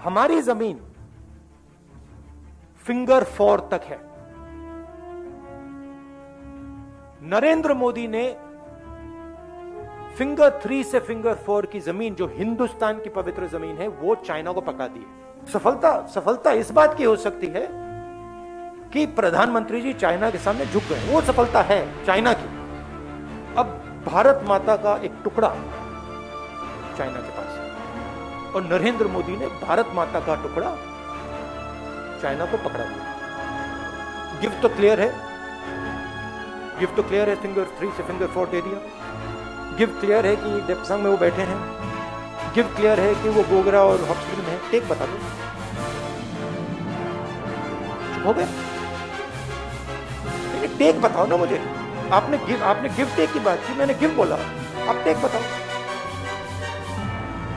हमारी जमीन फिंगर 4 तक है। नरेंद्र मोदी ने फिंगर 3 से फिंगर 4 की जमीन, जो हिंदुस्तान की पवित्र जमीन है, वो चाइना को पकड़ा दी है। सफलता इस बात की हो सकती है कि प्रधानमंत्री जी चाइना के सामने झुक गए, वो सफलता है चाइना की। अब भारत माता का एक टुकड़ा चाइना के पास है और नरेंद्र मोदी ने भारत माता का टुकड़ा चाइना को पकड़ा दिया। गिफ्ट तो क्लियर है, फिंगर 3 से फिंगर 4 दे दिया। गिफ्ट क्लियर है कि डेप्सांग में वो बैठे हैं। गिफ्ट क्लियर है कि वो गोगरा और हॉट स्प्रिंग में है। टेक बता दो, हो गया। टेक बताओ ना मुझे। आपने गिफ्ट टेक की बात की, मैंने गिफ्ट बोला, आप टेक बताओ।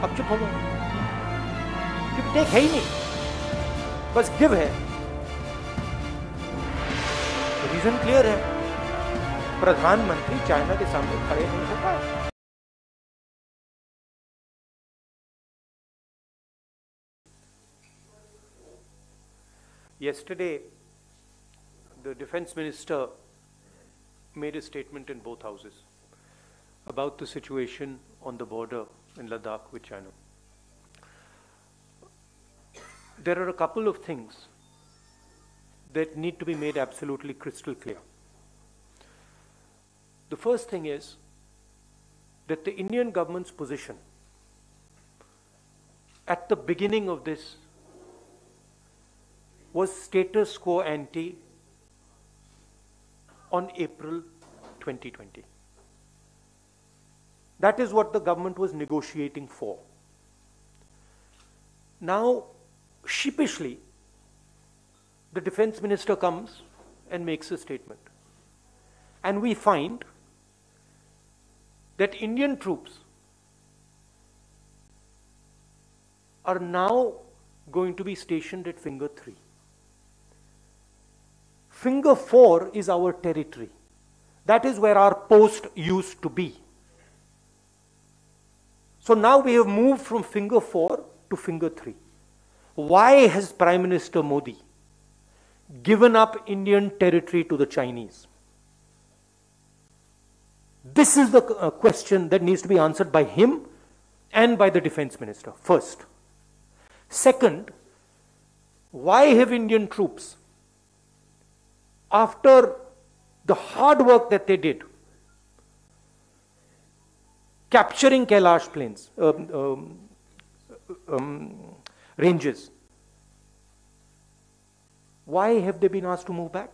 अब चुप हो गए। गिफ्ट टेक है ही नहीं, बस गिव है। रीजन क्लियर है, प्रधानमंत्री चाइना के सामने खड़े नहीं हो पाए। Yesterday, the defense minister made a statement in both houses about the situation on the border in Ladakh with China. There are a couple of things that need to be made absolutely crystal clear. The first thing is that the Indian government's position at the beginning of this was status quo ante on April 2020. That is what the government was negotiating for. Now, sheepishly, the defense minister comes and makes a statement. And we find that Indian troops are now going to be stationed at Finger 3. Finger 4 is our territory. That is where our post used to be. So now we have moved from Finger 4 to Finger 3. Why has Prime Minister Modi given up Indian territory to the Chinese? This is the question that needs to be answered by him and by the defense minister, first. Second, why have Indian troops, after the hard work that they did, capturing Kailash plains, ranges, why have they been asked to move back?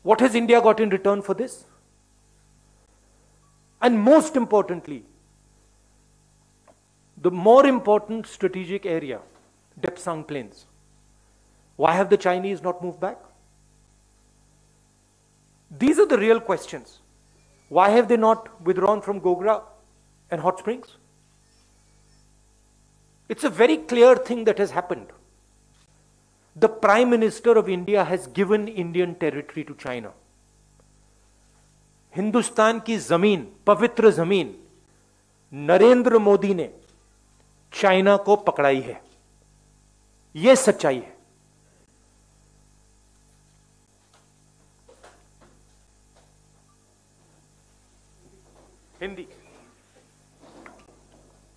What has India got in return for this? And most importantly, the more important strategic area, Depsang Plains, why have the Chinese not moved back? These are the real questions. Why have they not withdrawn from Gogra and Hot Springs? It's a very clear thing that has happened. The Prime Minister of India has given Indian territory to China. Hindustan की जमीन, पवित्र जमीन, नरेंद्र मोदी ने China को पकड़ाई है। यह सच्चाई है। हिंदी।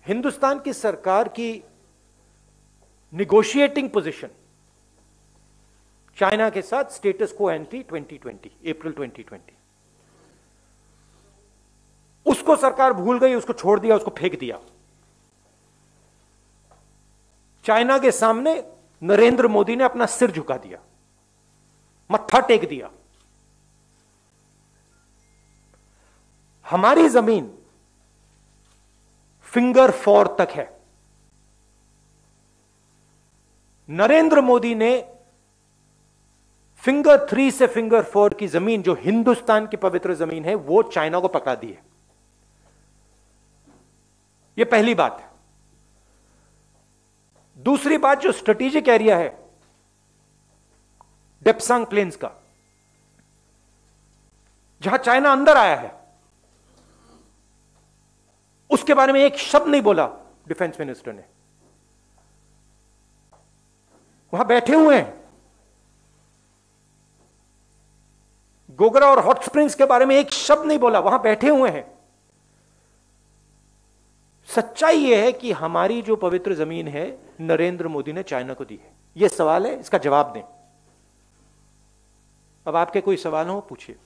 हिंदुस्तान की सरकार की निगोशिएटिंग पोजीशन चाइना के साथ स्टेटस को एंटी 2020, अप्रैल 2020, उसको सरकार भूल गई, उसको छोड़ दिया, उसको फेंक दिया। चाइना के सामने नरेंद्र मोदी ने अपना सिर झुका दिया, मत्था टेक दिया। हमारी जमीन फिंगर 4 तक है। नरेंद्र मोदी ने फिंगर 3 से फिंगर 4 की जमीन, जो हिंदुस्तान की पवित्र जमीन है, वो चाइना को पकड़ा दी है। यह पहली बात है। दूसरी बात, जो स्ट्रेटेजिक एरिया है डेप्सांग प्लेन्स का, जहां चाइना अंदर आया है, उसके बारे में एक शब्द नहीं बोला डिफेंस मिनिस्टर ने। वहां बैठे हुए हैं। गोगरा और हॉट स्प्रिंग्स के बारे में एक शब्द नहीं बोला, वहां बैठे हुए हैं। सच्चाई यह है कि हमारी जो पवित्र जमीन है नरेंद्र मोदी ने चाइना को दी है। यह सवाल है, इसका जवाब दें। अब आपके कोई सवाल हो पूछिए।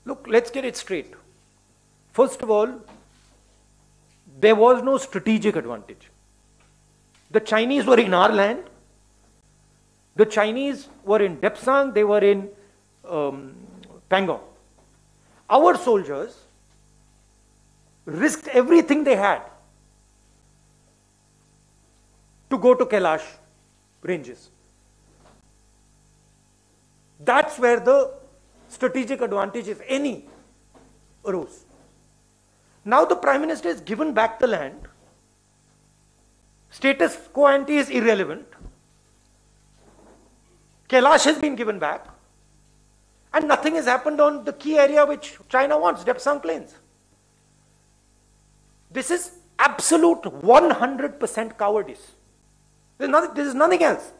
Look, let's get it straight. First of all, there was no strategic advantage. The Chinese were in our land. The Chinese were in Depsang, they were in Pangong. Our soldiers risked everything they had to go to Kailash ranges. That's where the strategic advantage, if any, arose. Now the Prime Minister has given back the land. Status quo ante is irrelevant. Kailash has been given back. And nothing has happened on the key area which China wants, Depsang Plains. This is absolute 100% cowardice. There is nothing else.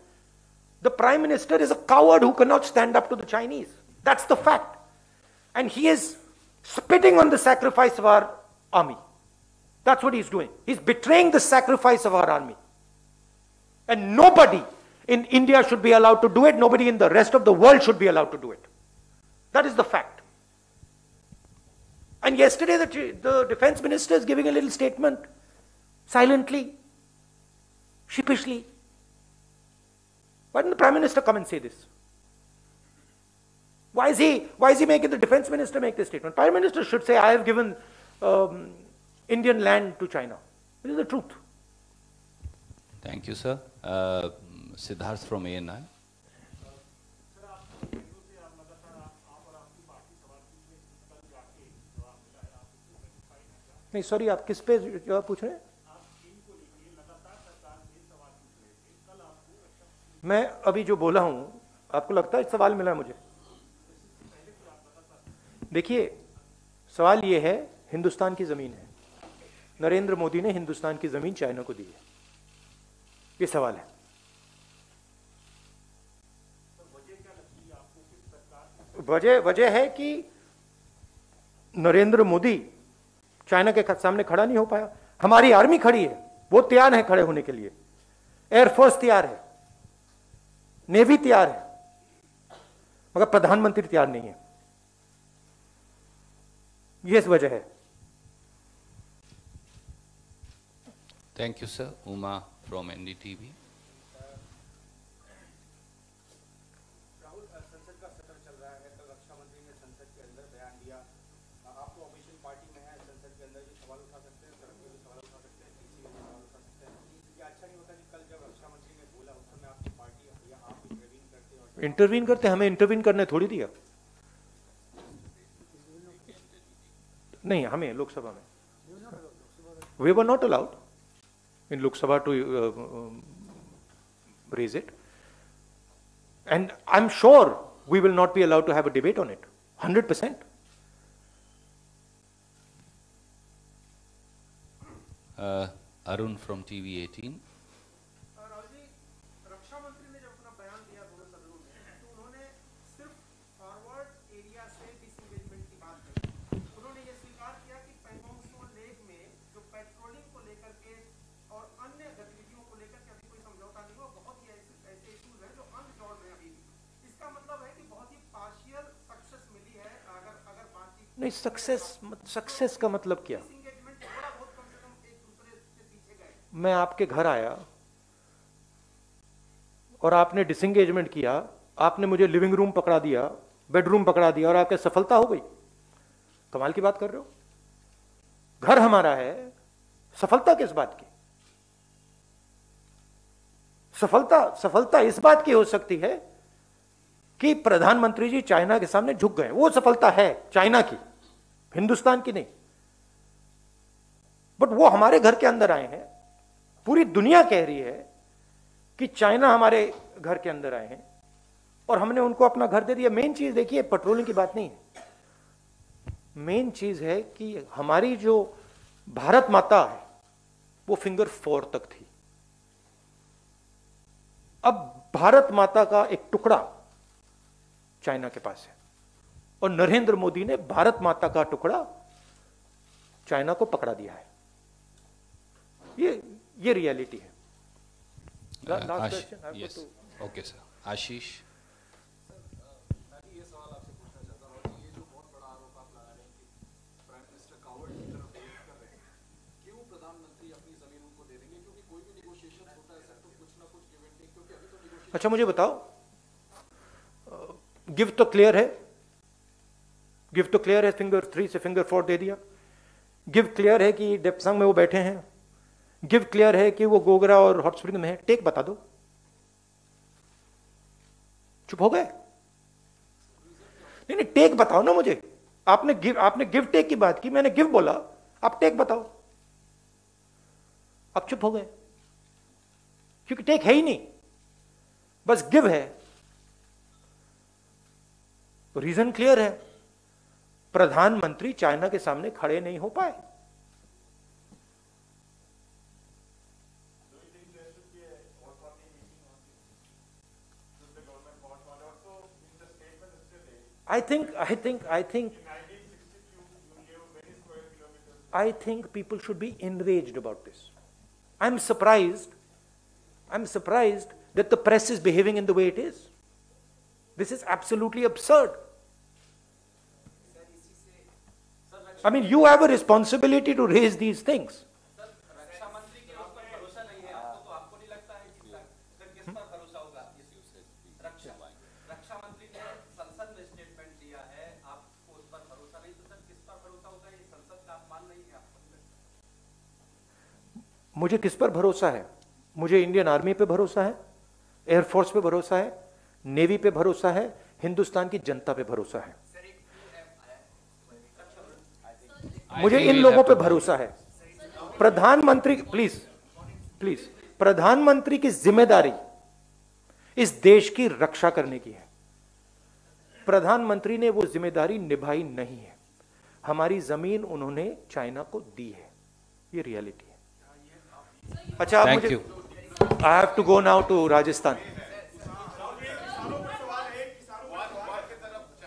The Prime Minister is a coward who cannot stand up to the Chinese. That's the fact. And he is spitting on the sacrifice of our army. That's what he's doing. He's betraying the sacrifice of our army. And nobody in India should be allowed to do it. Nobody in the rest of the world should be allowed to do it. That is the fact. And yesterday the defense minister is giving a little statement, silently, sheepishly. Why didn't the Prime Minister come and say this? Why is he making the defense minister make this statement? Prime Minister should say, I have given Indian land to China. This is the truth. Thank you, sir. Siddharth from ANI. नहीं sorry, आप किस पे जवाब पूछ रहे हैं? मैं अभी जो बोला हूं, आपको लगता है सवाल मिला मुझे? देखिए, सवाल यह है, हिंदुस्तान की जमीन है, नरेंद्र मोदी ने हिंदुस्तान की जमीन चाइना को दी है, ये सवाल है। वजह है कि नरेंद्र मोदी चाइना के सामने खड़ा नहीं हो पाया। हमारी आर्मी खड़ी है, वो तैयार है खड़े होने के लिए, एयरफोर्स तैयार है, नेवी तैयार है, मगर प्रधानमंत्री तैयार नहीं है। ये वजह है। Thank you, sir. Uma from NDTV. Rahul, संसद का सत्र चल रहा है। कल रक्षा मंत्री ने संसद के अंदर बयान दिया। आप तो ऑपोजिशन पार्टी में हैं, संसद के अंदर भी सवाल उठा सकते हैं, सड़क पे भी सवाल उठा सकते हैं, किसी में भी सवाल उठा सकते हैं। क्या अच्छा नहीं होता कि कल जब रक्षा मंत्री ने बोला उस समय आपकी पार्टी या आप इंटरवीन करते? हमें इंटरवीन करने थोड़ी दिया। नहीं, हमें लोकसभा में we were not allowed in Lok Sabha to raise it, and I'm sure we will not be allowed to have a debate on it 100%. Arun from TV18. रक्षा मंत्री ने जब अपना बयान दिया दोनों सदनों में, तो उन्होंने सिर्फ फॉरवर्ड एरिया से डिसएंगेजमेंट की बात करी। उन्होंने ये स्वीकार किया कि पैंगोंग त्सो लेक में जो पेट्रोलिंग को लेकर के और अन्य गतिविधियों को लेकर के अभी कोई समझौता नहीं हुआ। बहुत ही ऐसे इश्यूज हैं जो अनरिजॉल्व हैं अभी भी। इसका मतलब है कि बहुत ही पार्शियल सक्सेस मिली है। अगर बातचीत नहीं, सक्सेस का मतलब क्या? डिसएंगेजमेंट थोड़ा बहुत कम से कम एक दूसरे से पीछे गए। मैं आपके घर आया और आपने डिसएंगेजमेंट किया, आपने मुझे लिविंग रूम पकड़ा दिया, बेडरूम पकड़ा दिया और आपके सफलता हो गई? कमाल की बात कर रहे हो। घर हमारा है, सफलता किस बात की? सफलता इस बात की हो सकती है कि प्रधानमंत्री जी चाइना के सामने झुक गए, वो सफलता है चाइना की। हिंदुस्तान की नहीं। बट वो हमारे घर के अंदर आए हैं। पूरी दुनिया कह रही है कि चाइना हमारे घर के अंदर आए हैं और हमने उनको अपना घर दे दिया। मेन चीज देखिए, पेट्रोलिंग की बात नहीं है। मेन चीज है कि हमारी जो भारत माता है वो फिंगर 4 तक थी। अब भारत माता का एक टुकड़ा चाइना के पास है और नरेंद्र मोदी ने भारत माता का टुकड़ा चाइना को पकड़ा दिया है। ये रियलिटी है। Last question. Yes, okay sir. Ashish. ये सवाल आपसे पूछना चाहता हूँ कि ये जो बहुत बड़ा आरोप आप लगा रहे हैं कि प्राइम मिनिस्टर कावर्ड की तरफ बिहेव कर रहे हैं, क्यों प्रधानमंत्री अपनी जमीन उनको दे देंगे? क्योंकि कोई भी नेगोशिएशन होता है सर तो कुछ ना कुछ गिव एंड टेक, क्योंकि अभी तो नेगोशिएशन। अच्छा मुझे बताओ, गिव तो क्लियर है, गिव तो क्लियर है, फिंगर 3 से फिंगर 4 दे दिया। गिव क्लियर है कि डेप्संग में वो बैठे हैं। गिव क्लियर है कि वो गोगरा और हॉट स्प्रिंग में है। टेक बता दो। चुप हो गए? नहीं, टेक बताओ ना मुझे। आपने गिव टेक की बात की, मैंने गिव बोला, आप टेक बताओ। आप चुप हो गए क्योंकि टेक है ही नहीं, बस गिव है। रीजन क्लियर है, प्रधानमंत्री चाइना के सामने खड़े नहीं हो पाए। I think people should be enraged about this. I'm surprised that the press is behaving in the way it is. This is absolutely absurd. I mean, you have a responsibility to raise these things. मुझे किस पर भरोसा है? मुझे Indian army पे भरोसा है, air force पे भरोसा है, नेवी पे भरोसा है, हिंदुस्तान की जनता पे भरोसा है। मुझे इन लोगों पे भरोसा है। प्रधानमंत्री, प्लीज, प्रधानमंत्री की जिम्मेदारी इस देश की रक्षा करने की है। प्रधानमंत्री ने वो जिम्मेदारी निभाई नहीं है। हमारी जमीन उन्होंने चाइना को दी है, ये रियलिटी है। अच्छा, thank you. I have to go now to Rajasthan.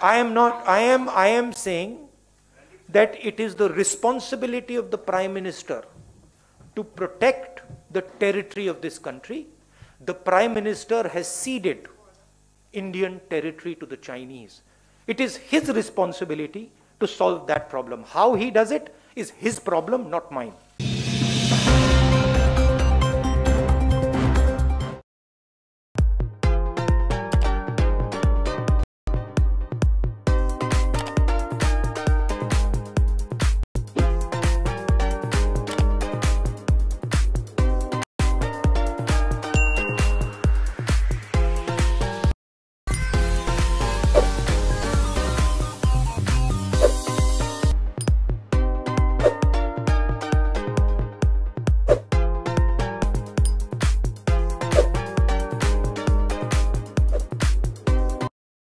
I am saying that it is the responsibility of the Prime Minister to protect the territory of this country. The Prime Minister has ceded Indian territory to the Chinese. It is his responsibility to solve that problem. How he does it is his problem, not mine.